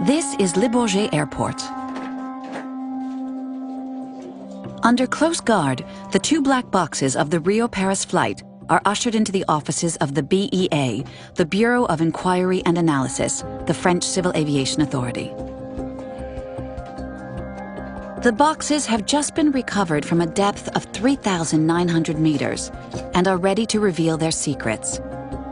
This is Le Bourget Airport. Under close guard, the two black boxes of the Rio-Paris flight are ushered into the offices of the BEA, the Bureau of Inquiry and Analysis, the French Civil Aviation Authority. The boxes have just been recovered from a depth of 3,900 meters and are ready to reveal their secrets.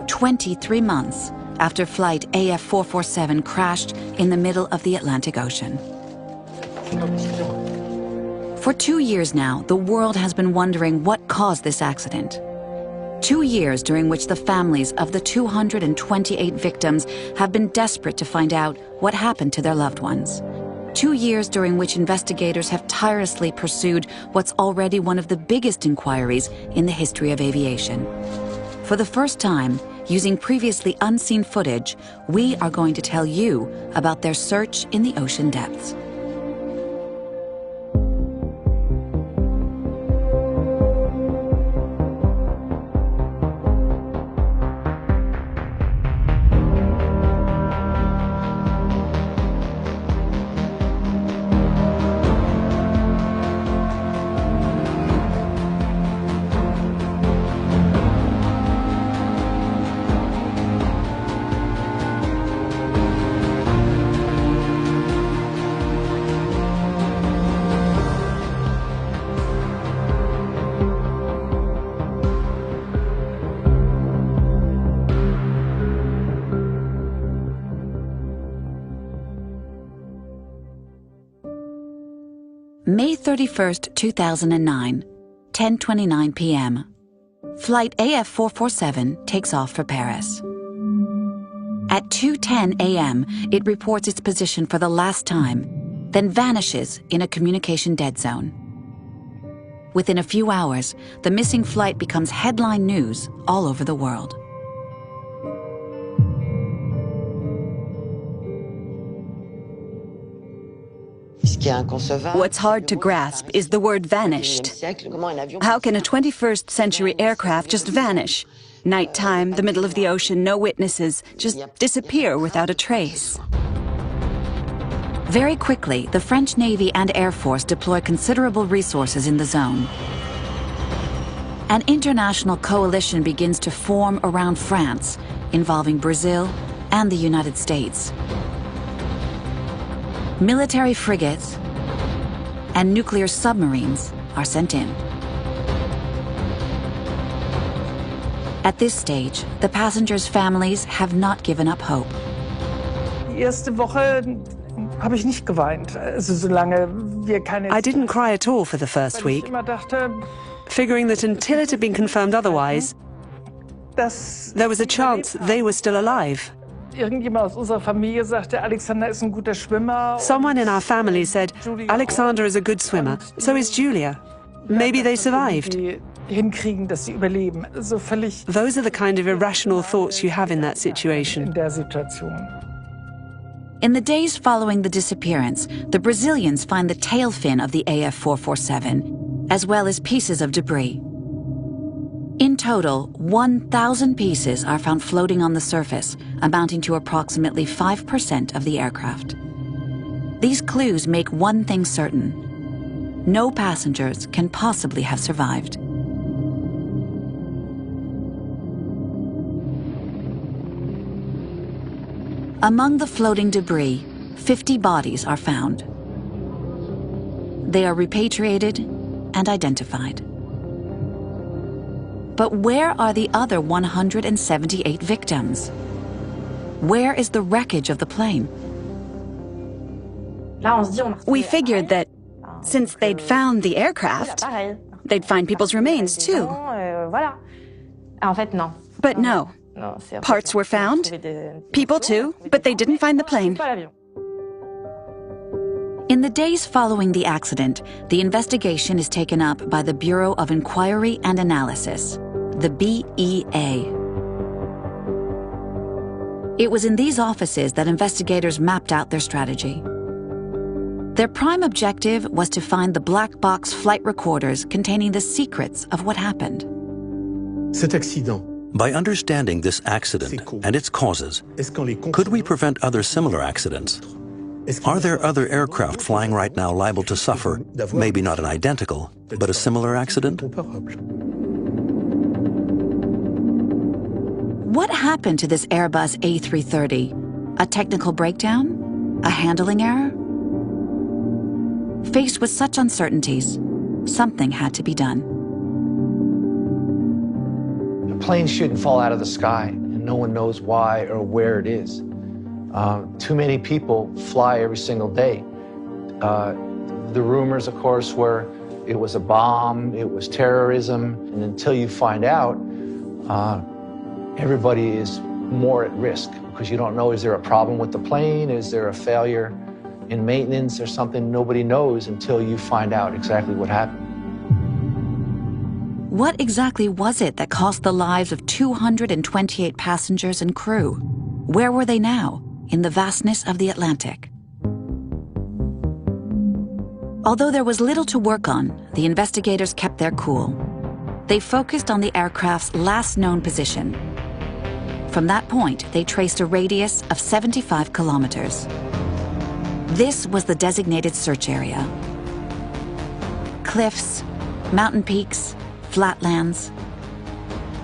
23 months after flight AF447 crashed in the middle of the Atlantic Ocean. For 2 years now, the world has been wondering what caused this accident. 2 years during which the families of the 228 victims have been desperate to find out what happened to their loved ones. 2 years during which investigators have tirelessly pursued what's already one of the biggest inquiries in the history of aviation. For the first time, using previously unseen footage, we are going to tell you about their search in the ocean depths. May 31st, 2009, 10:29 p.m. Flight AF447 takes off for Paris. At 2:10 a.m., it reports its position for the last time, then vanishes in a communication dead zone. Within a few hours, the missing flight becomes headline news all over the world. What's hard to grasp is the word vanished. How can a 21st century aircraft just vanish? Nighttime, the middle of the ocean, no witnesses, just disappear without a trace. Very quickly, the French Navy and Air Force deploy considerable resources in the zone. An international coalition begins to form around France, involving Brazil and the United States. Military frigates and nuclear submarines are sent in. At this stage, the passengers' families have not given up hope. I didn't cry at all for the first week, figuring that until it had been confirmed otherwise, there was a chance they were still alive. Someone in our family said, Alexander is a good swimmer, so is Julia. Maybe they survived. Those are the kind of irrational thoughts you have in that situation. In the days following the disappearance, the Brazilians find the tail fin of the AF447, as well as pieces of debris. In total, 1,000 pieces are found floating on the surface, amounting to approximately 5% of the aircraft. These clues make one thing certain: no passengers can possibly have survived. Among the floating debris, 50 bodies are found. They are repatriated and identified. But where are the other 178 victims? Where is the wreckage of the plane? We figured that since they'd found the aircraft, they'd find people's remains too. But no. Parts were found, people too, but they didn't find the plane. In the days following the accident, the investigation is taken up by the Bureau of Inquiry and Analysis, the BEA. It was in these offices that investigators mapped out their strategy. Their prime objective was to find the black box flight recorders containing the secrets of what happened. By understanding this accident and its causes, could we prevent other similar accidents? Are there other aircraft flying right now liable to suffer, maybe not an identical, but a similar accident? What happened to this Airbus A330? A technical breakdown? A handling error? Faced with such uncertainties, something had to be done. A plane shouldn't fall out of the sky, and no one knows why or where it is. Too many people fly every single day. The rumors, of course, were it was a bomb, it was terrorism, and until you find out, everybody is more at risk because you don't know, is there a problem with the plane? Is there a failure in maintenance or something? Nobody knows until you find out exactly what happened. What exactly was it that cost the lives of 228 passengers and crew? Where were they now, in the vastness of the Atlantic? Although there was little to work on, the investigators kept their cool. They focused on the aircraft's last known position. From that point, they traced a radius of 75 kilometers. This was the designated search area. Cliffs, mountain peaks, flatlands.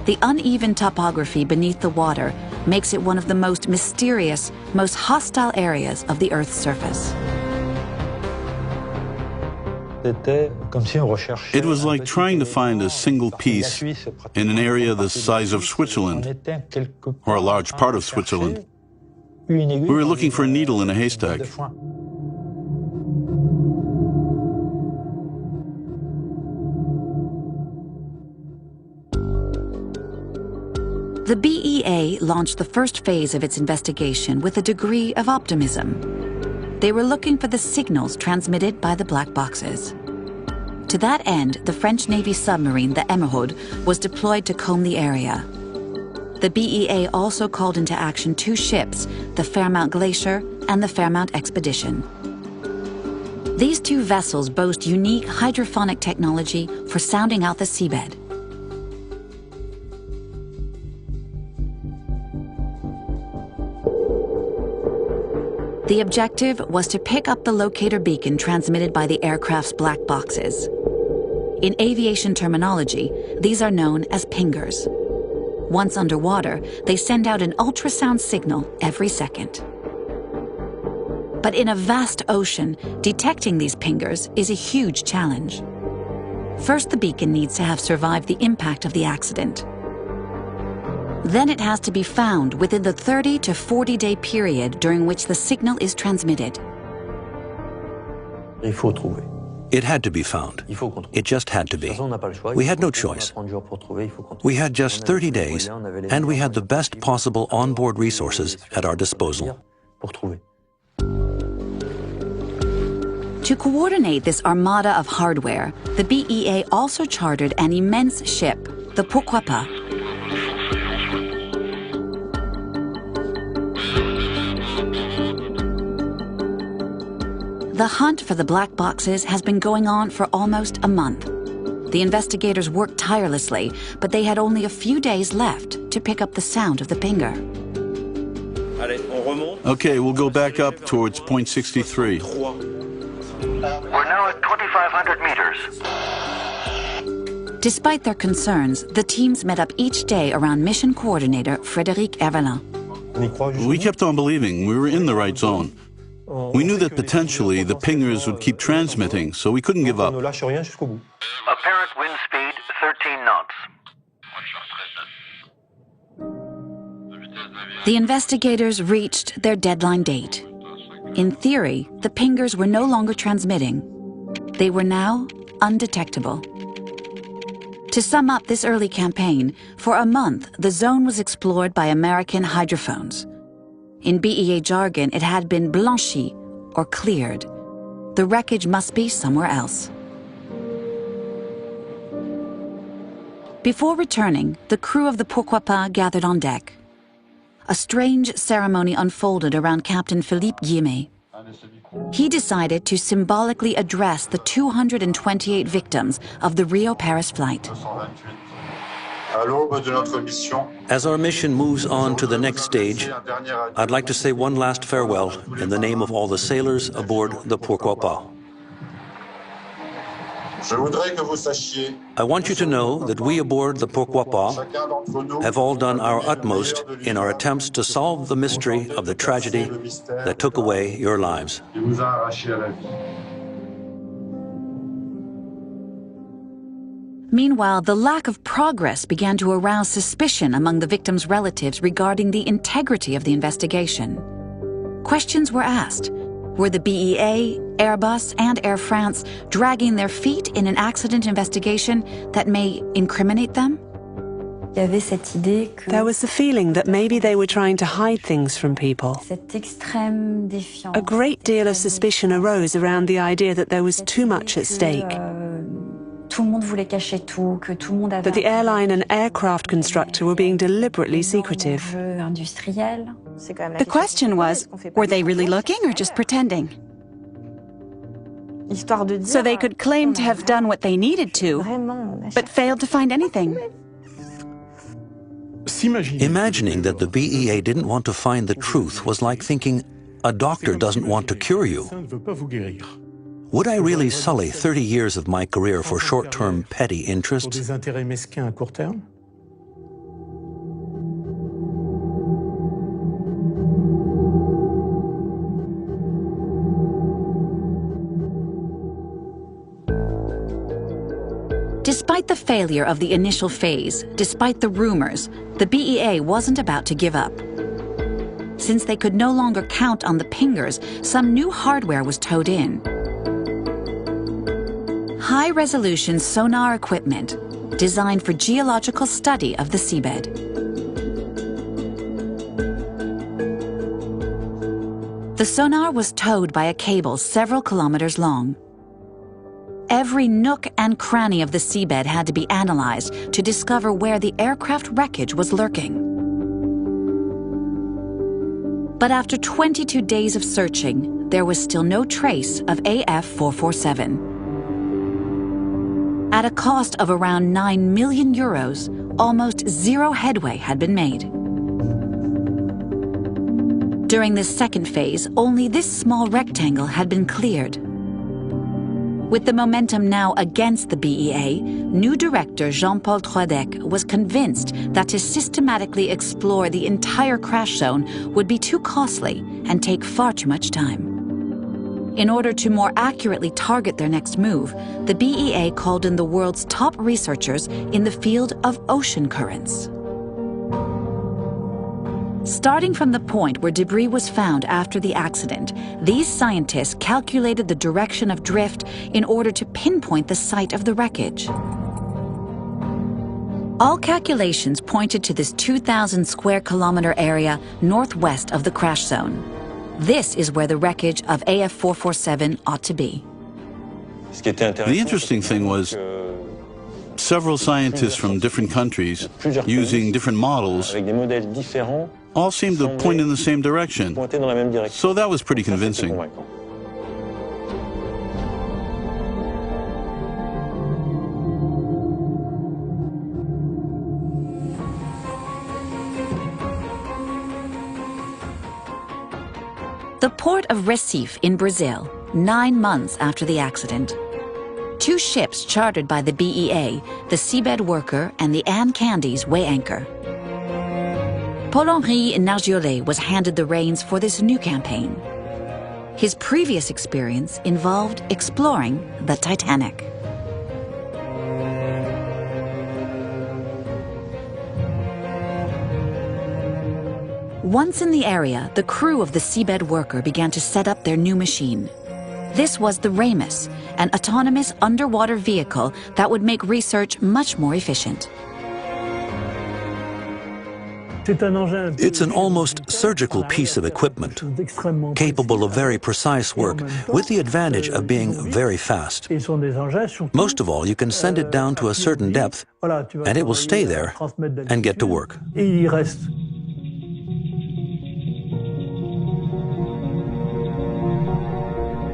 The uneven topography beneath the water makes it one of the most mysterious, most hostile areas of the Earth's surface. It was like trying to find a single piece in an area the size of Switzerland, or a large part of Switzerland. We were looking for a needle in a haystack. The BEA launched the first phase of its investigation with a degree of optimism. They were looking for the signals transmitted by the black boxes. To that end, the French Navy submarine, the Emeraude, was deployed to comb the area. The BEA also called into action two ships, the Fairmount Glacier and the Fairmount Expedition. These two vessels boast unique hydrophonic technology for sounding out the seabed. The objective was to pick up the locator beacon transmitted by the aircraft's black boxes. In aviation terminology, these are known as pingers. Once underwater, they send out an ultrasound signal every second. But in a vast ocean, detecting these pingers is a huge challenge. First, the beacon needs to have survived the impact of the accident. Then it has to be found within the 30 to 40-day period during which the signal is transmitted. It had to be found. It just had to be. We had no choice. We had just 30 days, and we had the best possible onboard resources at our disposal. To coordinate this armada of hardware, the BEA also chartered an immense ship, the Pourquoi Pas. The hunt for the black boxes has been going on for almost a month. The investigators worked tirelessly, but they had only a few days left to pick up the sound of the pinger. Okay, we'll go back up towards point 63. We're now at 2,500 meters. Despite their concerns, the teams met up each day around mission coordinator Frédéric Hervelin. We kept on believing we were in the right zone. We knew that potentially the pingers would keep transmitting, so we couldn't give up. Apparent wind speed 13 knots. The investigators reached their deadline date. In theory, the pingers were no longer transmitting. They were now undetectable. To sum up this early campaign, for a month, the zone was explored by American hydrophones. In BEA jargon, it had been blanchi, or cleared. The wreckage must be somewhere else. Before returning, the crew of the Pourquoi Pas gathered on deck. A strange ceremony unfolded around Captain Philippe Guillemet. He decided to symbolically address the 228 victims of the Rio-Paris flight. As our mission moves on to the next stage, I'd like to say one last farewell in the name of all the sailors aboard the Pourquoi Pas. I want you to know that we aboard the Pourquoi Pas have all done our utmost in our attempts to solve the mystery of the tragedy that took away your lives. Meanwhile, the lack of progress began to arouse suspicion among the victims' relatives regarding the integrity of the investigation. Questions were asked. Were the BEA, Airbus, and Air France dragging their feet in an accident investigation that may incriminate them? There was the feeling that maybe they were trying to hide things from people. A great deal of suspicion arose around the idea that there was too much at stake. That the airline and aircraft constructor were being deliberately secretive. The question was, were they really looking or just pretending? So they could claim to have done what they needed to, but failed to find anything. Imagining that the BEA didn't want to find the truth was like thinking a doctor doesn't want to cure you. Would I really sully 30 years of my career for short-term petty interests? Despite the failure of the initial phase, despite the rumors, the BEA wasn't about to give up. Since they could no longer count on the pingers, some new hardware was towed in. High-resolution sonar equipment designed for geological study of the seabed. The sonar was towed by a cable several kilometers long. Every nook and cranny of the seabed had to be analyzed to discover where the aircraft wreckage was lurking. But after 22 days of searching, there was still no trace of AF447. At a cost of around 9 million euros, almost zero headway had been made. During this second phase, only this small rectangle had been cleared. With the momentum now against the BEA, new director Jean-Paul Troidec was convinced that to systematically explore the entire crash zone would be too costly and take far too much time. In order to more accurately target their next move, the BEA called in the world's top researchers in the field of ocean currents. Starting from the point where debris was found after the accident, these scientists calculated the direction of drift in order to pinpoint the site of the wreckage. All calculations pointed to this 2,000 square kilometer area northwest of the crash zone. This is where the wreckage of AF447 ought to be. The interesting thing was, several scientists from different countries, using different models, all seemed to point in the same direction. So that was pretty convincing. The port of Recife in Brazil, 9 months after the accident. 2 ships chartered by the BEA, the Seabed Worker and the Anne Candy's weigh anchor. Paul-Henri Nargiolet was handed the reins for this new campaign. His previous experience involved exploring the Titanic. Once in the area, the crew of the Seabed Worker began to set up their new machine. This was the Ramus, an autonomous underwater vehicle that would make research much more efficient. It's an almost surgical piece of equipment, capable of very precise work, with the advantage of being very fast. Most of all, you can send it down to a certain depth, and it will stay there and get to work.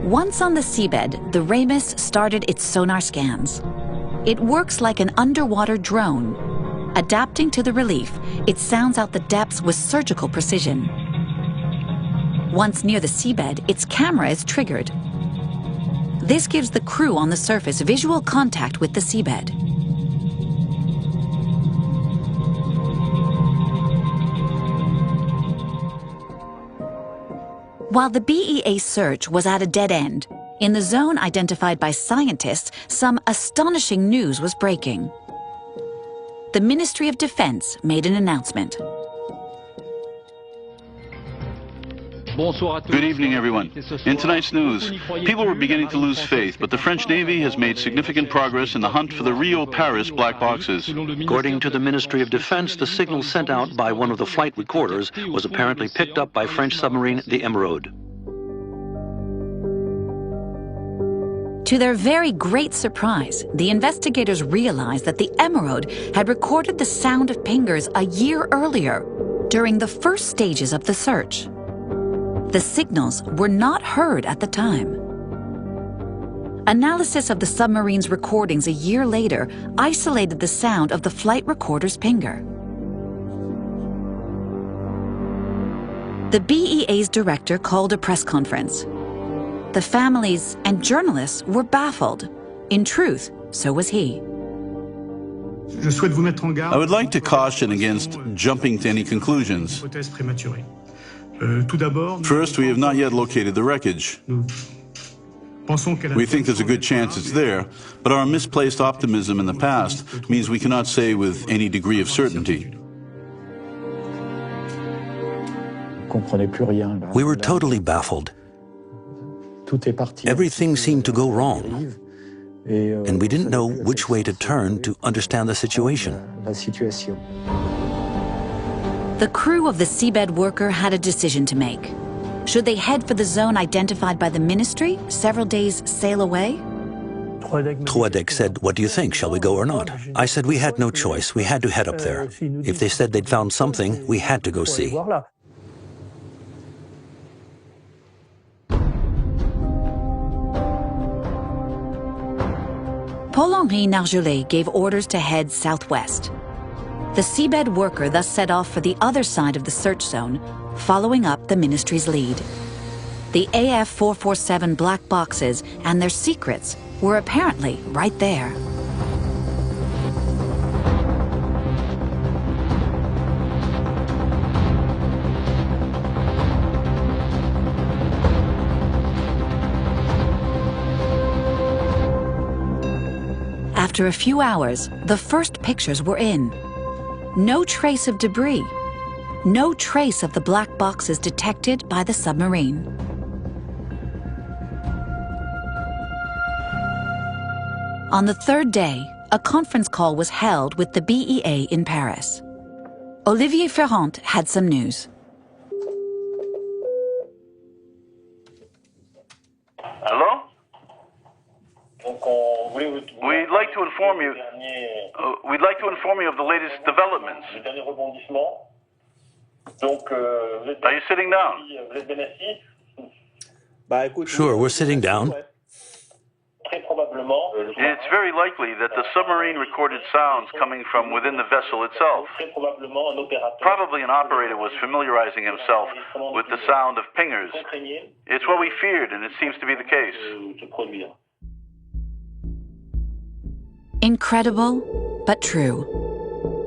Once on the seabed, the Ramus started its sonar scans. It works like an underwater drone. Adapting to the relief, it sounds out the depths with surgical precision. Once near the seabed, its camera is triggered. This gives the crew on the surface visual contact with the seabed. While the BEA search was at a dead end, in the zone identified by scientists, some astonishing news was breaking. The Ministry of Defense made an announcement. Good evening, everyone. In tonight's news, people were beginning to lose faith, but the French Navy has made significant progress in the hunt for the Rio-Paris black boxes. According to the Ministry of Defense, the signal sent out by one of the flight recorders was apparently picked up by French submarine the Emeraude. To their very great surprise, the investigators realized that the Emeraude had recorded the sound of pingers a year earlier, during the first stages of the search. The signals were not heard at the time. Analysis of the submarine's recordings a year later isolated the sound of the flight recorder's pinger. The BEA's director called a press conference. The families and journalists were baffled. In truth, so was he. I would like to caution against jumping to any conclusions. First, we have not yet located the wreckage. We think there's a good chance it's there, but our misplaced optimism in the past means we cannot say with any degree of certainty. We were totally baffled. Everything seemed to go wrong, and we didn't know which way to turn to understand the situation. The crew of the seabed worker had a decision to make. Should they head for the zone identified by the ministry, several days sail away? Troadec said, "What do you think? Shall we go or not?" I said we had no choice. We had to head up there. If they said they'd found something, we had to go see. Paul-Henri Nargeolet gave orders to head southwest. The seabed worker thus set off for the other side of the search zone, following up the ministry's lead. The AF447 black boxes and their secrets were apparently right there. After a few hours, the first pictures were in. No trace of debris. No trace of the black boxes detected by the submarine. On the third day, a conference call was held with the BEA in Paris. Olivier Ferrand had some news. Hello? We'd like to inform you. Of the latest developments. Are you sitting down? Sure, we're sitting down. It's very likely that the submarine recorded sounds coming from within the vessel itself. Probably an operator was familiarizing himself with the sound of pingers. It's what we feared, and it seems to be the case. Incredible, but true.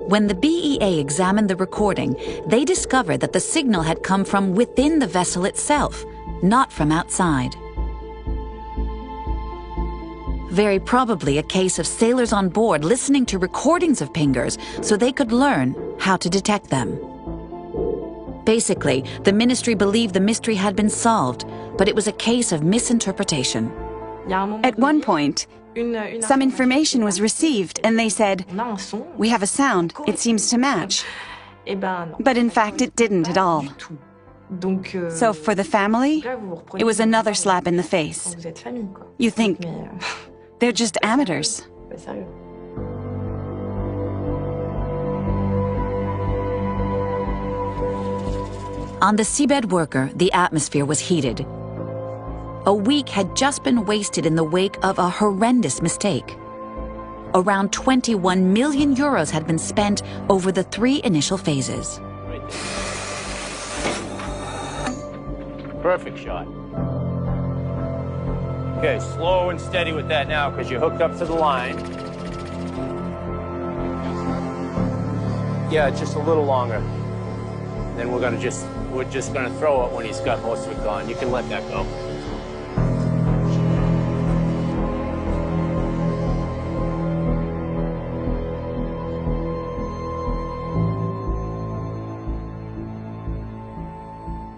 When the BEA examined the recording, they discovered that the signal had come from within the vessel itself, not from outside. Very probably a case of sailors on board listening to recordings of pingers so they could learn how to detect them. Basically, the ministry believed the mystery had been solved, but it was a case of misinterpretation. At one point, some information was received and they said, "We have a sound, it seems to match." But in fact, it didn't at all. So for the family, it was another slap in the face. You think, they're just amateurs. On the seabed worker, the atmosphere was heated. A week had just been wasted in the wake of a horrendous mistake. around 21 million euros had been spent over the 3 initial phases. Perfect shot. Okay, slow and steady with that now because you're hooked up to the line. Yeah, just a little longer. Then we're just gonna throw it when he's got most of it gone. You can let that go.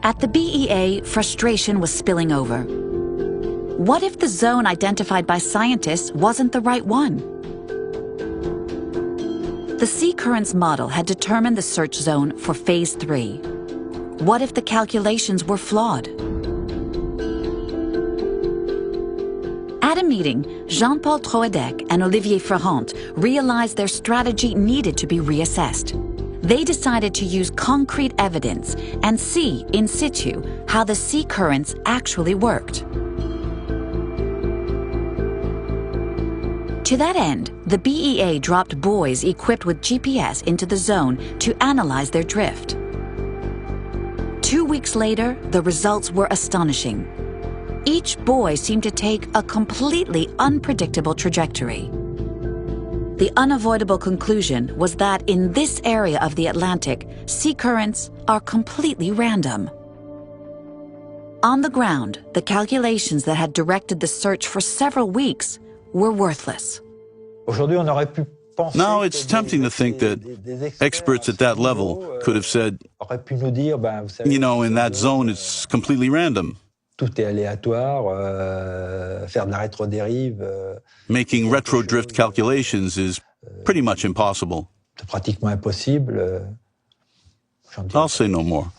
At the BEA, frustration was spilling over. What if the zone identified by scientists wasn't the right one? The sea currents model had determined the search zone for Phase 3. What if the calculations were flawed? At a meeting, Jean-Paul Troadec and Olivier Ferrand realized their strategy needed to be reassessed. They decided to use concrete evidence and see in situ how the sea currents actually worked. To that end, the BEA dropped buoys equipped with GPS into the zone to analyze their drift. 2 weeks later, the results were astonishing. Each buoy seemed to take a completely unpredictable trajectory. The unavoidable conclusion was that in this area of the Atlantic, sea currents are completely random. On the ground, the calculations that had directed the search for several weeks were worthless. Now it's tempting to think that experts at that level could have said, you know, in that zone it's completely random. Making retro drift calculations is pretty much impossible. I'll say no more.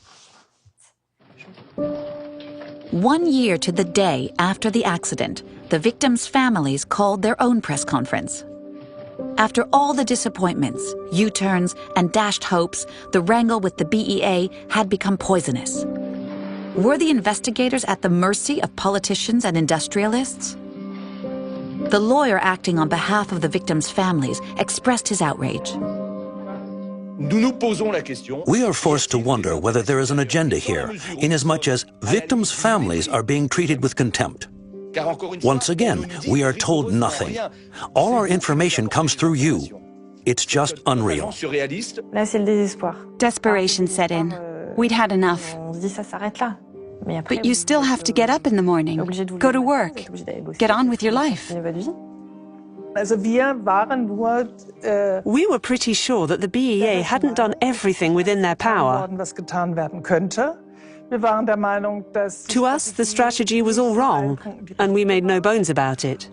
1 year to the day after the accident, the victims' families called their own press conference. After all the disappointments, U-turns, and dashed hopes, the wrangle with the BEA had become poisonous. Were the investigators at the mercy of politicians and industrialists? The lawyer acting on behalf of the victims' families expressed his outrage. We are forced to wonder whether there is an agenda here, inasmuch as victims' families are being treated with contempt. Once again, we are told nothing. All our information comes through you. It's just unreal. Desperation set in. We'd had enough. But you still have to get up in the morning, go to work, get on with your life. We were pretty sure that the BEA hadn't done everything within their power. To us, the strategy was all wrong, and we made no bones about it.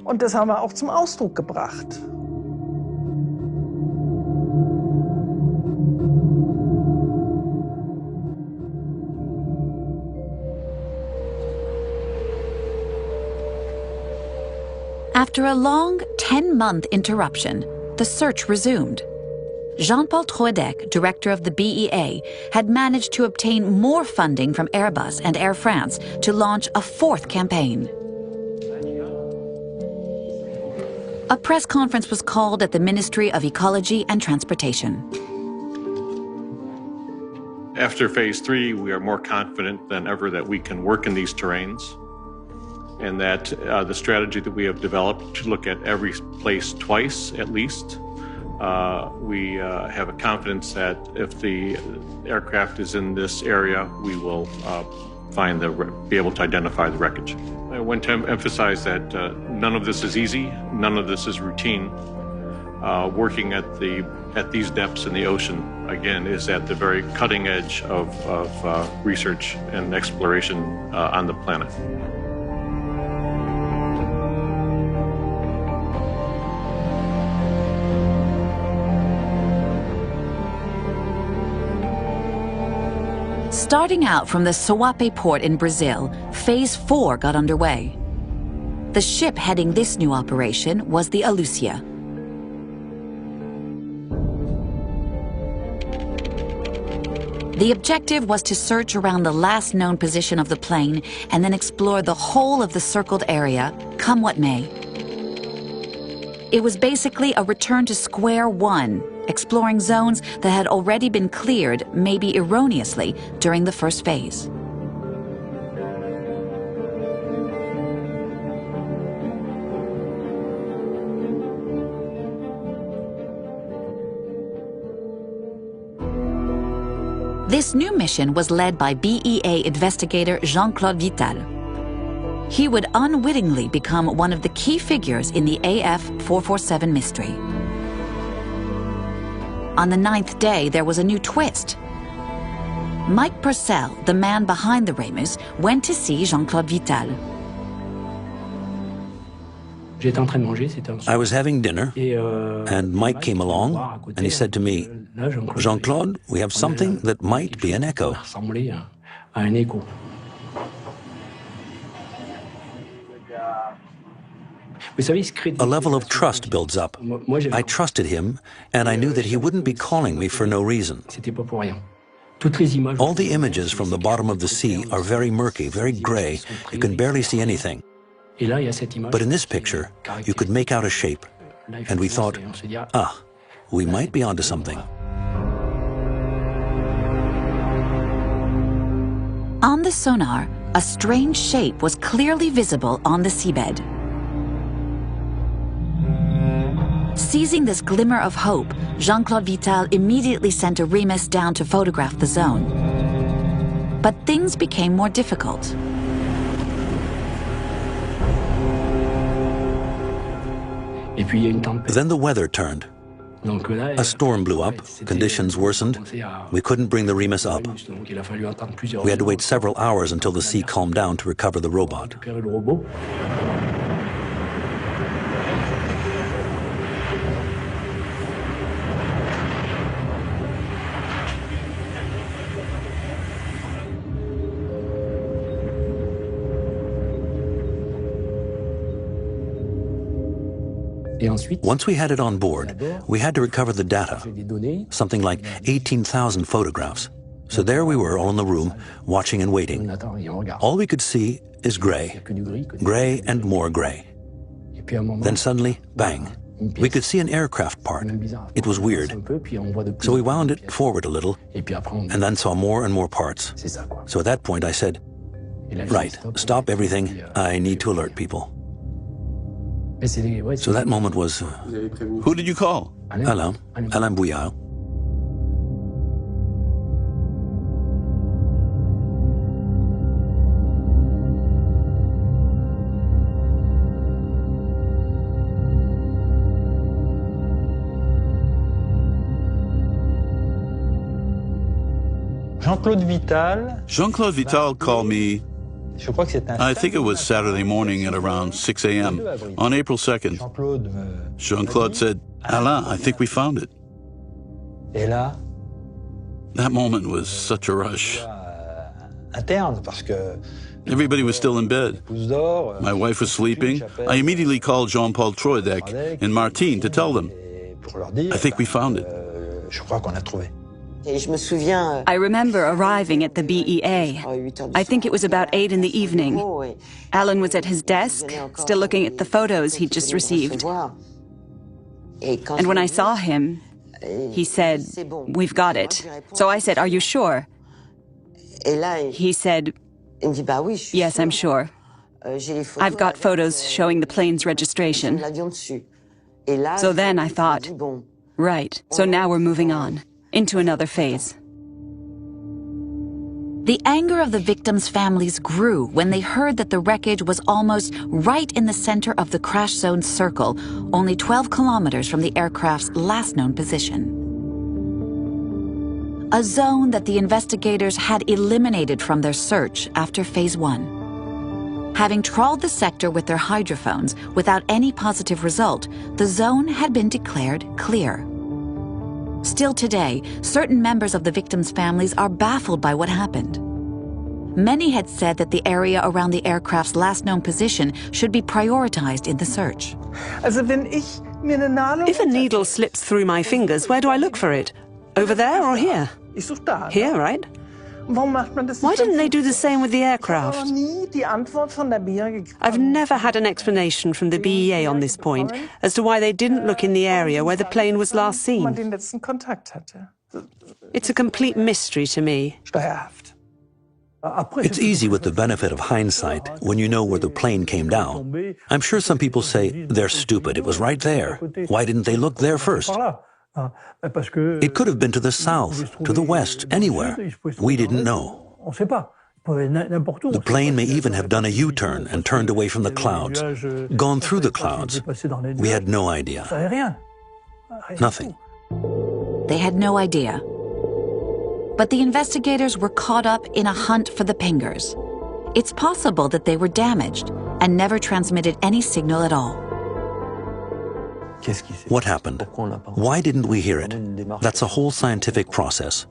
After a long 10-month interruption, the search resumed. Jean-Paul Troadec, director of the BEA, had managed to obtain more funding from Airbus and Air France to launch a 4th campaign. A press conference was called at the Ministry of Ecology and Transportation. After Phase 3, we are more confident than ever that we can work in these terrains, and that the strategy that we have developed to look at every place twice at least, we have a confidence that if the aircraft is in this area, we will be able to identify the wreckage. I want to emphasize that none of this is easy, none of this is routine. Working at these depths in the ocean, again, is at the very cutting edge of research and exploration on the planet. Starting out from the Suape port in Brazil, Phase 4 got underway. The ship heading this new operation was the Alucia. The objective was to search around the last known position of the plane and then explore the whole of the circled area, come what may. It was basically a return to square one, exploring zones that had already been cleared, maybe erroneously, during the first phase. This new mission was led by BEA investigator Jean-Claude Vital. He would unwittingly become one of the key figures in the AF447 mystery. On the 9th day, there was a new twist. Mike Purcell, the man behind the Ramus, went to see Jean-Claude Vital. I was having dinner, and Mike came along, and he said to me, "Jean-Claude, we have something that might be an echo." A level of trust builds up. I trusted him, and I knew that he wouldn't be calling me for no reason. All the images from the bottom of the sea are very murky, very gray. You can barely see anything. But in this picture, you could make out a shape. And we thought, we might be onto something. On the sonar, a strange shape was clearly visible on the seabed. Seizing this glimmer of hope, Jean-Claude Vital immediately sent a Remus down to photograph the zone. But things became more difficult. Then the weather turned. A storm blew up, conditions worsened. We couldn't bring the Remus up. We had to wait several hours until the sea calmed down to recover the robot. Once we had it on board, we had to recover the data, something like 18,000 photographs. So there we were, all in the room, watching and waiting. All we could see is gray, gray and more gray. Then suddenly, bang, we could see an aircraft part. It was weird. So we wound it forward a little, and then saw more and more parts. So at that point I said, right, stop everything, I need to alert people. So that moment was... Who did you call? Alain Bouillard. Jean-Claude Vital called me, I think it was Saturday morning at around 6 a.m. on April 2nd. Jean-Claude said, Alain, I think we found it. That moment was such a rush. Everybody was still in bed. My wife was sleeping. I immediately called Jean-Paul Troidec and Martine to tell them, I think we found it. I remember arriving at the BEA. I think it was about 8 in the evening. Alan was at his desk, still looking at the photos he'd just received. And when I saw him, he said, "We've got it." So I said, "Are you sure?" He said, "Yes, I'm sure. I've got photos showing the plane's registration." So then I thought, right, so now we're moving on into another phase. The anger of the victims' families grew when they heard that the wreckage was almost right in the center of the crash zone circle, only 12 kilometers from the aircraft's last known position. A zone that the investigators had eliminated from their search after Phase 1. Having trawled the sector with their hydrophones without any positive result, the zone had been declared clear. Still today, certain members of the victims' families are baffled by what happened. Many had said that the area around the aircraft's last known position should be prioritized in the search. If a needle slips through my fingers, where do I look for it? Over there or here? Here, right? Why didn't they do the same with the aircraft? I've never had an explanation from the BEA on this point as to why they didn't look in the area where the plane was last seen. It's a complete mystery to me. It's easy with the benefit of hindsight when you know where the plane came down. I'm sure some people say, they're stupid, it was right there. Why didn't they look there first? It could have been to the south, to the west, anywhere. We didn't know. The plane may even have done a U-turn and turned away from the clouds, gone through the clouds. We had no idea. Nothing. They had no idea. But the investigators were caught up in a hunt for the pingers. It's possible that they were damaged and never transmitted any signal at all. What happened? Why didn't we hear it? That's a whole scientific process.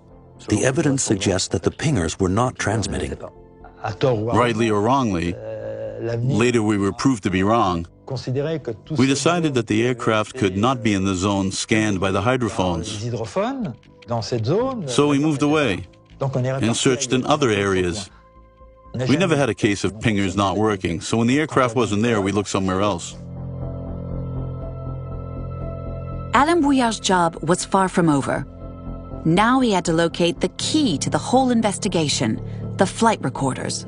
The evidence suggests that the pingers were not transmitting. Rightly or wrongly, later we were proved to be wrong. We decided that the aircraft could not be in the zone scanned by the hydrophones. So we moved away and searched in other areas. We never had a case of pingers not working, so when the aircraft wasn't there, we looked somewhere else. Alain Bouillard's job was far from over. Now he had to locate the key to the whole investigation, the flight recorders.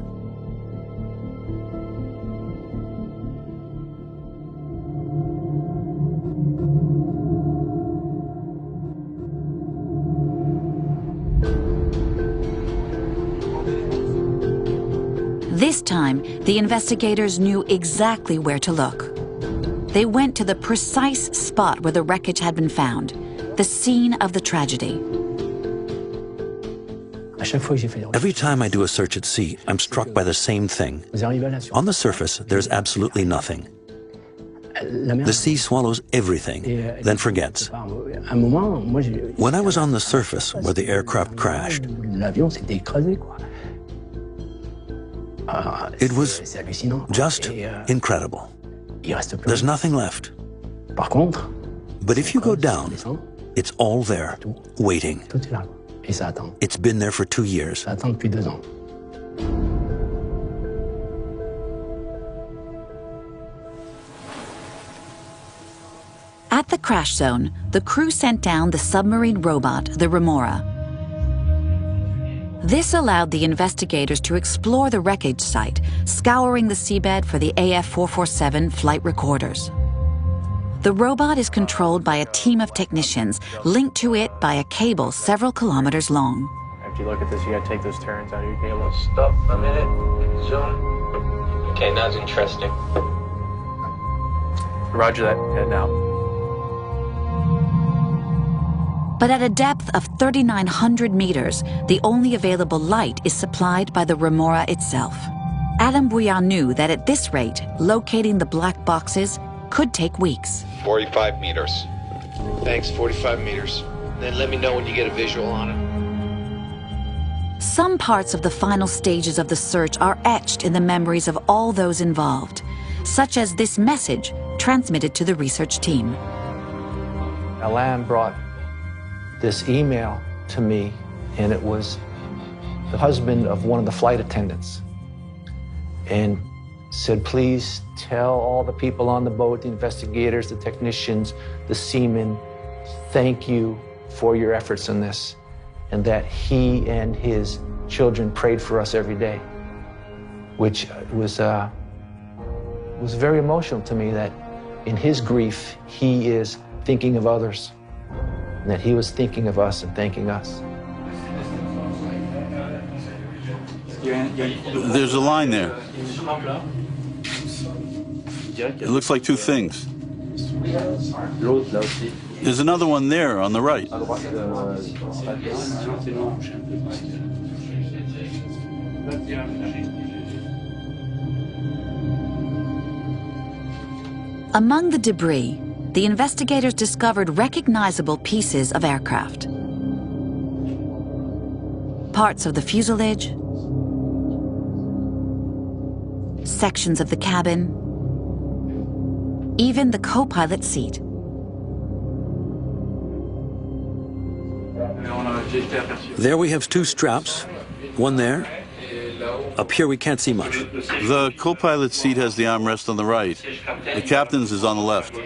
This time, the investigators knew exactly where to look. They went to the precise spot where the wreckage had been found, the scene of the tragedy. Every time I do a search at sea, I'm struck by the same thing. On the surface, there's absolutely nothing. The sea swallows everything, then forgets. When I was on the surface where the aircraft crashed, it was just incredible. There's nothing left. But if you go down, it's all there, waiting. It's been there for 2 years. At the crash zone, the crew sent down the submarine robot, the Remora. This allowed the investigators to explore the wreckage site, scouring the seabed for the AF447 flight recorders. The robot is controlled by a team of technicians, linked to it by a cable several kilometers long. After you look at this, you gotta take those turns out of your cable. Stop a minute. Zoom. Okay, now it's interesting. Roger that. Head now. But at a depth of 3,900 meters, the only available light is supplied by the Remora itself. Alain Bouillard knew that at this rate, locating the black boxes could take weeks. 45 meters. Thanks, 45 meters. Then let me know when you get a visual on it. Some parts of the final stages of the search are etched in the memories of all those involved, such as this message transmitted to the research team. Alain brought this email to me, and it was the husband of one of the flight attendants, and said, please tell all the people on the boat, the investigators, the technicians, the seamen, thank you for your efforts in this, and that he and his children prayed for us every day, which was very emotional to me, that in his grief, he is thinking of others, and that he was thinking of us and thanking us. There's a line there. It looks like two things. There's another one there on the right. Among the debris, the investigators discovered recognizable pieces of aircraft. Parts of the fuselage, sections of the cabin, even the co-pilot seat. There we have two straps, One there. Up here we can't see much. The co-pilot seat has the armrest on the right. The captain's is on the left.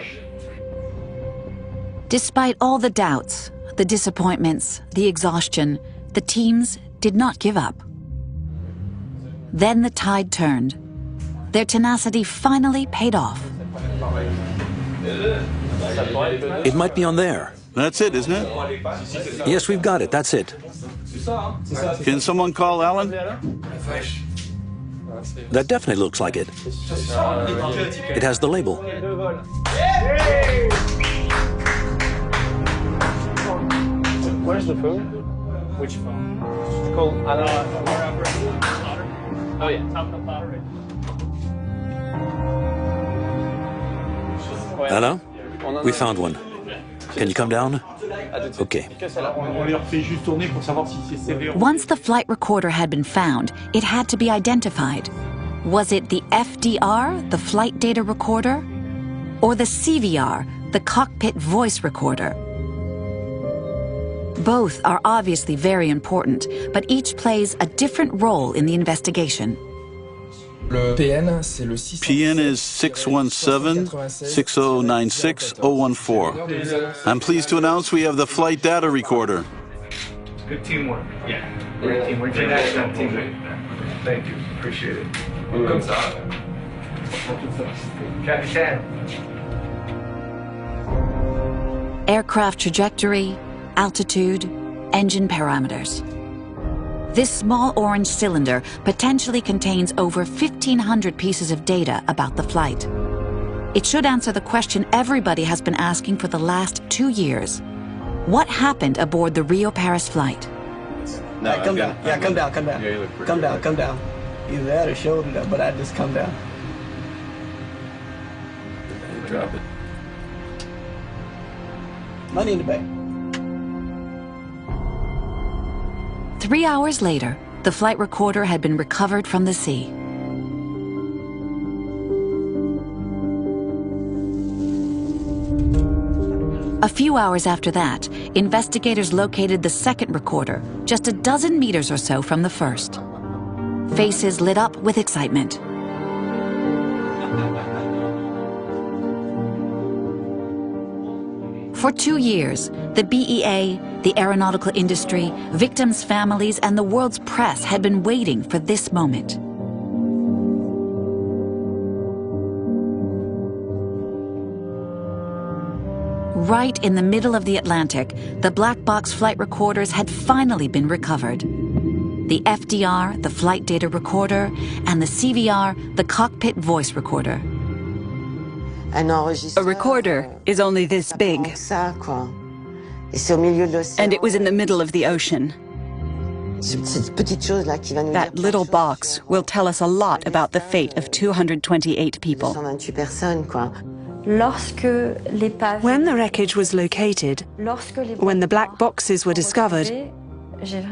Despite all the doubts, the disappointments, the exhaustion, the teams did not give up. Then the tide turned. Their tenacity finally paid off. It might be on there. That's it, isn't it? Yes, we've got it. That's it. Can someone call Alan? That definitely looks like it. It has the label. Where's the food? Which phone? Call Alan. Oh yeah. Hello? We found one. Can you come down? Okay. Once the flight recorder had been found, it had to be identified. Was it the FDR, the flight data recorder, or the CVR, the cockpit voice recorder? Both are obviously very important, but each plays a different role in the investigation. PN is 617-6096-014. I'm pleased to announce we have the flight data recorder. Good teamwork. Yeah. Great teamwork. Excellent teamwork. Thank you. Appreciate it. Comme ça. Capitaine. Aircraft trajectory, altitude, engine parameters. This small orange cylinder potentially contains over 1,500 pieces of data about the flight. It should answer the question everybody has been asking for the last 2 years. What happened aboard the Rio-Paris flight? No, come down. Yeah, come down, come down. Yeah, you look pretty good. Come down. Either that or shoulder up, but I just come down. Drop it. Money in the bank. 3 hours later, the flight recorder had been recovered from the sea. A few hours after that, investigators located the second recorder, just a dozen meters or so from the first. Faces lit up with excitement. For 2 years, the BEA, the aeronautical industry, victims' families, and the world's press had been waiting for this moment. Right in the middle of the Atlantic, the black box flight recorders had finally been recovered. The FDR, the flight data recorder, and the CVR, the cockpit voice recorder. A recorder is only this big, and it was in the middle of the ocean. That little box will tell us a lot about the fate of 228 people. When the wreckage was located, when the black boxes were discovered,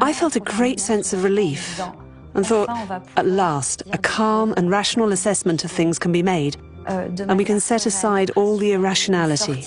I felt a great sense of relief and thought, at last, a calm and rational assessment of things can be made, and we can set aside all the irrationality.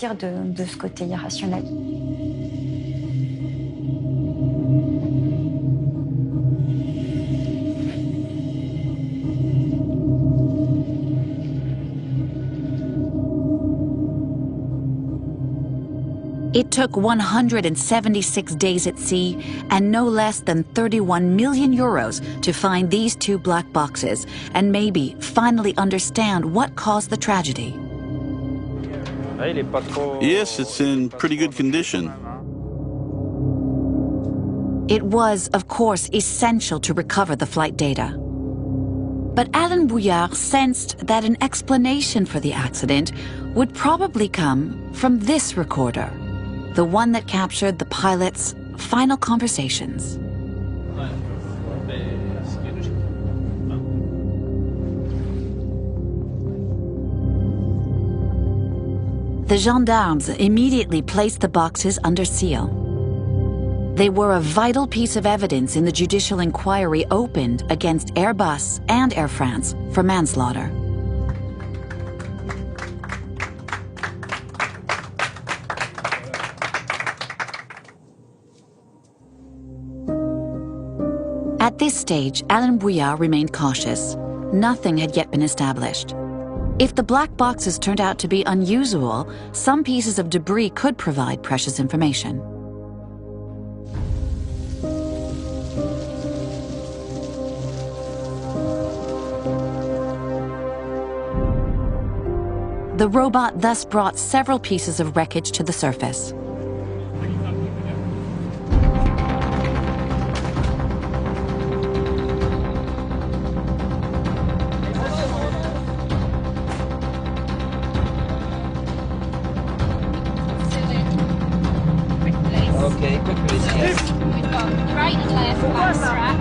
It took 176 days at sea and no less than 31 million euros to find these two black boxes and maybe finally understand what caused the tragedy. Yes, it's in pretty good condition. It was, of course, essential to recover the flight data. But Alain Bouillard sensed that an explanation for the accident would probably come from this recorder, the one that captured the pilot's final conversations. The gendarmes immediately placed the boxes under seal. They were a vital piece of evidence in the judicial inquiry opened against Airbus and Air France for manslaughter. At this stage, Alain Bouillard remained cautious. Nothing had yet been established. If the black boxes turned out to be unusual, some pieces of debris could provide precious information. The robot thus brought several pieces of wreckage to the surface. Okay, quick release. Yes. We've got right and left back strap.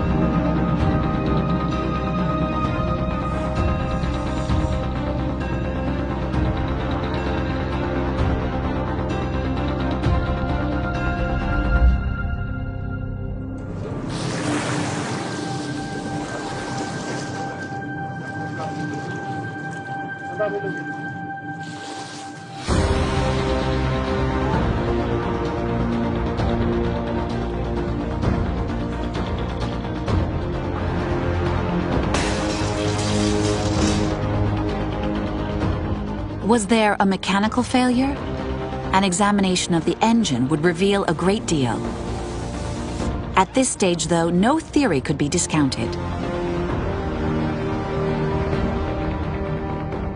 Was there a mechanical failure? An examination of the engine would reveal a great deal. At this stage, though, no theory could be discounted.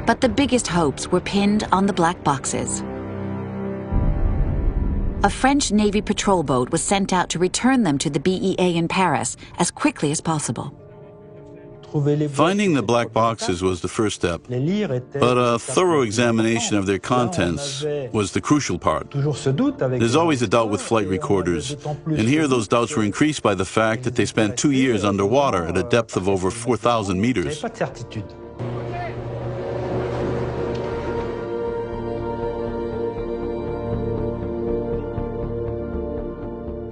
But the biggest hopes were pinned on the black boxes. A French Navy patrol boat was sent out to return them to the BEA in Paris as quickly as possible. Finding the black boxes was the first step, but a thorough examination of their contents was the crucial part. There's always a doubt with flight recorders, and here those doubts were increased by the fact that they spent 2 years underwater at a depth of over 4,000 meters.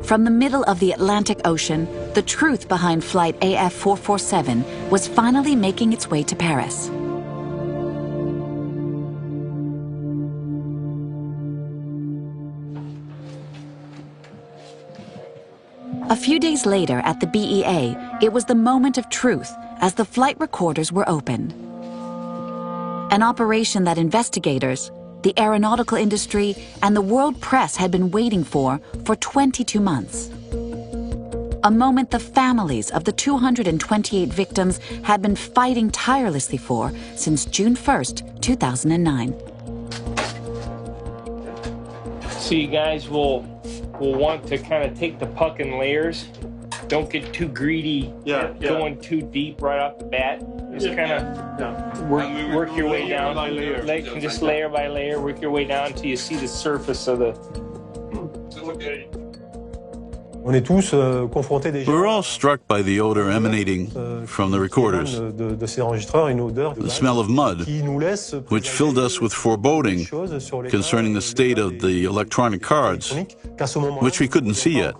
From the middle of the Atlantic Ocean, the truth behind flight AF447 was finally making its way to Paris. A few days later at the BEA, it was the moment of truth as the flight recorders were opened. An operation that investigators, the aeronautical industry, and the world press had been waiting for 22 months. A moment the families of the 228 victims had been fighting tirelessly for since June 1st, 2009. So you guys will want to kind of take the puck in layers. Don't get too greedy, going too deep right off the bat. Just kind of work your way down. Just layer by layer, work your way down until you see the surface of the... We're all struck by the odor emanating from the recorders, the smell of mud, which filled us with foreboding concerning the state of the electronic cards, which we couldn't see yet.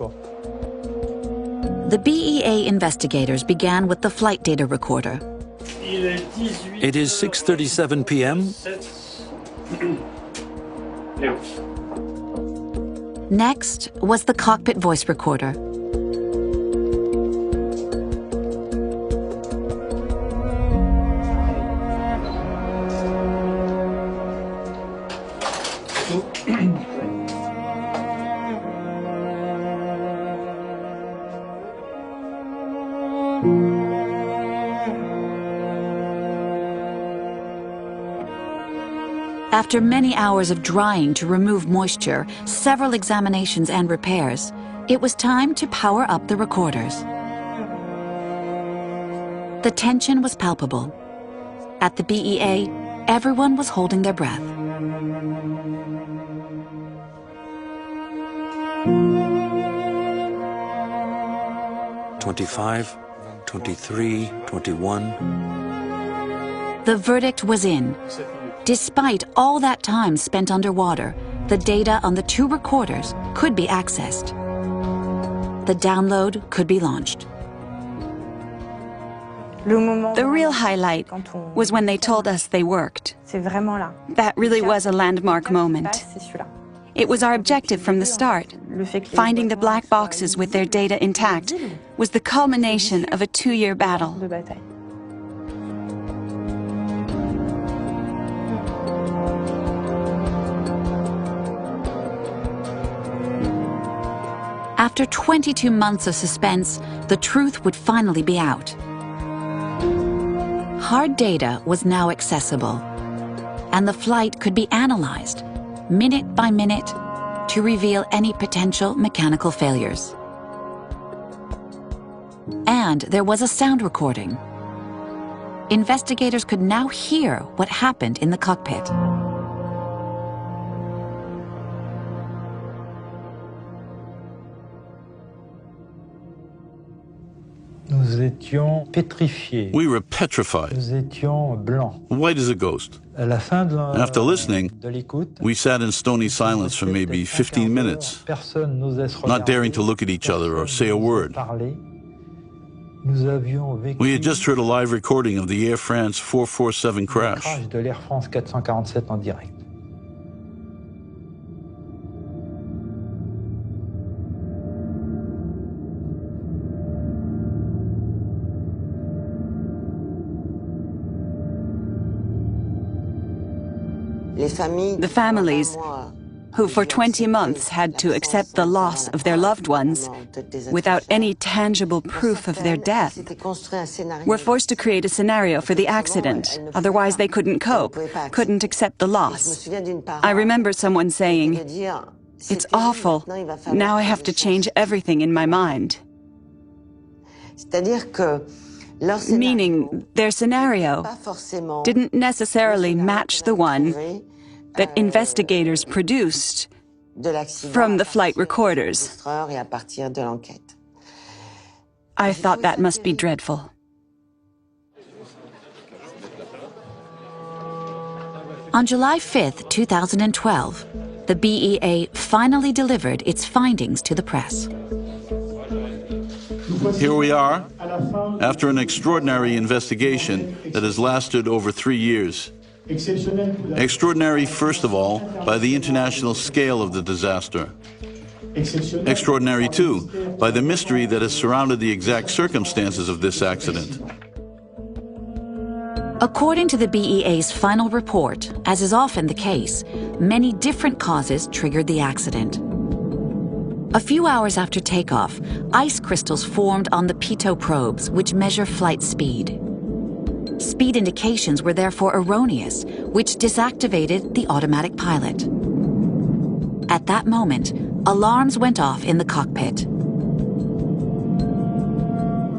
The BEA investigators began with the flight data recorder. It is 6:37 p.m. Next was the cockpit voice recorder. After many hours of drying to remove moisture, several examinations and repairs, it was time to power up the recorders. The tension was palpable. At the BEA, everyone was holding their breath. "25, 23, 21. The verdict was in. Despite all that time spent underwater, the data on the two recorders could be accessed. The download could be launched. The real highlight was when they told us they worked. That really was a landmark moment. It was our objective from the start. Finding the black boxes with their data intact was the culmination of a 2-year battle. After 22 months of suspense, the truth would finally be out. Hard data was now accessible, and the flight could be analyzed, minute by minute, to reveal any potential mechanical failures. And there was a sound recording. Investigators could now hear what happened in the cockpit. We were petrified, white as a ghost. After listening, we sat in stony silence for maybe 15 minutes, not daring to look at each other or say a word. We had just heard a live recording of the Air France 447 crash. The families, who for 20 months had to accept the loss of their loved ones without any tangible proof of their death, were forced to create a scenario for the accident. Otherwise they couldn't cope, couldn't accept the loss. I remember someone saying, "It's awful. Now I have to change everything in my mind." Meaning their scenario didn't necessarily match the one that investigators produced from the flight recorders. I thought that must be dreadful. On July 5th, 2012, the BEA finally delivered its findings to the press. Here we are, after an extraordinary investigation that has lasted over 3 years. Extraordinary, first of all, by the international scale of the disaster. Extraordinary, too, by the mystery that has surrounded the exact circumstances of this accident. According to the BEA's final report, as is often the case, many different causes triggered the accident. A few hours after takeoff, ice crystals formed on the pitot probes, which measure flight speed. Speed indications were therefore erroneous, which disactivated the automatic pilot. At that moment, alarms went off in the cockpit.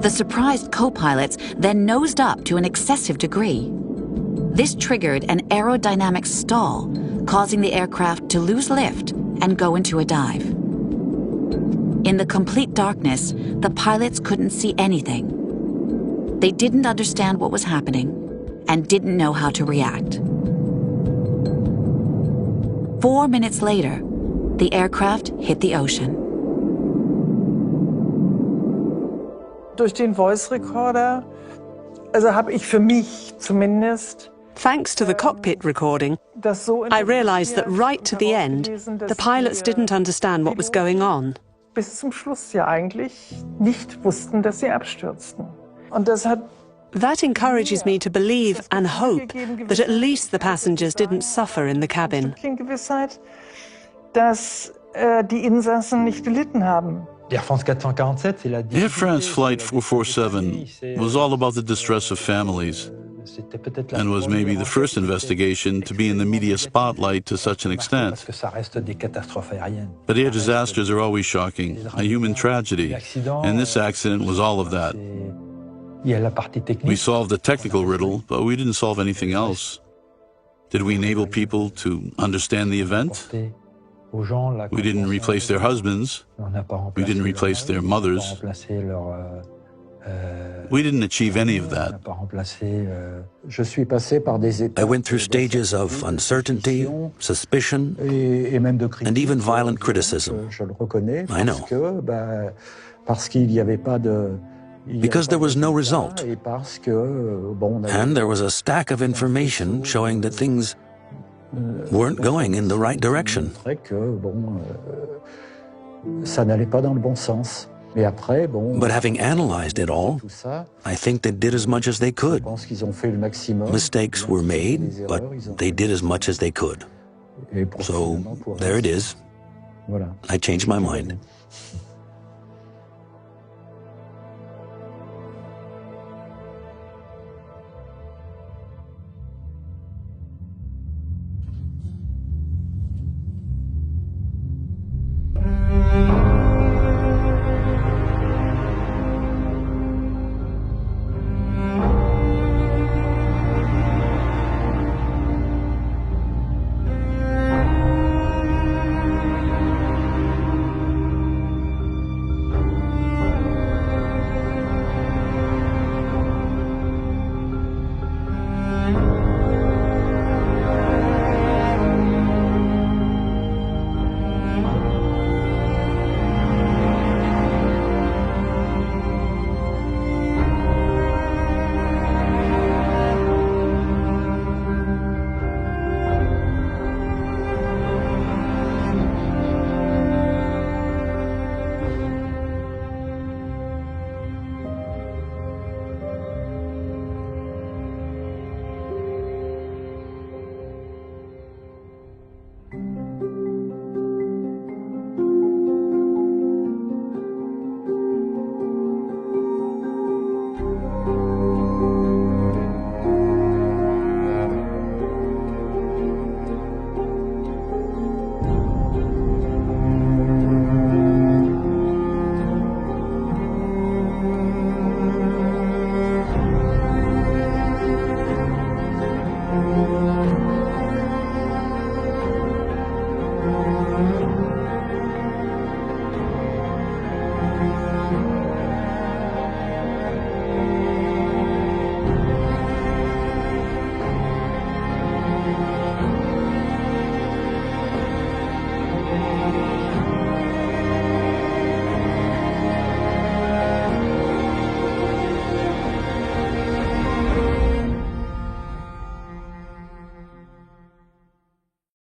The surprised co-pilots then nosed up to an excessive degree. This triggered an aerodynamic stall, causing the aircraft to lose lift and go into a dive. In the complete darkness, the pilots couldn't see anything. They didn't understand what was happening and didn't know how to react. 4 minutes later, the aircraft hit the ocean. Durch den Voice Recorder, also habe ich für mich zumindest, thanks to the cockpit recording, I realized that right to the end, the pilots didn't understand what was going on. bis zum Schluss ja eigentlich nicht wussten, dass sie abstürzten. Und das hat That encourages me to believe and hope that at least the passengers didn't suffer in the cabin. Gewissheit, dass die Insassen nicht gelitten haben. Air France Flight 447 was all about the distress of families, and was maybe the first investigation to be in the media spotlight to such an extent. But air disasters are always shocking, a human tragedy, and this accident was all of that. We solved the technical riddle, but we didn't solve anything else. Did we enable people to understand the event? We didn't replace their husbands. We didn't replace their mothers. We didn't achieve any of that. I went through stages of uncertainty, suspicion, and even violent criticism. I know. Because there was no result. And there was a stack of information showing that things weren't going in the right direction. But having analyzed it all, I think they did as much as they could. Mistakes were made, but they did as much as they could. So there it is. I changed my mind.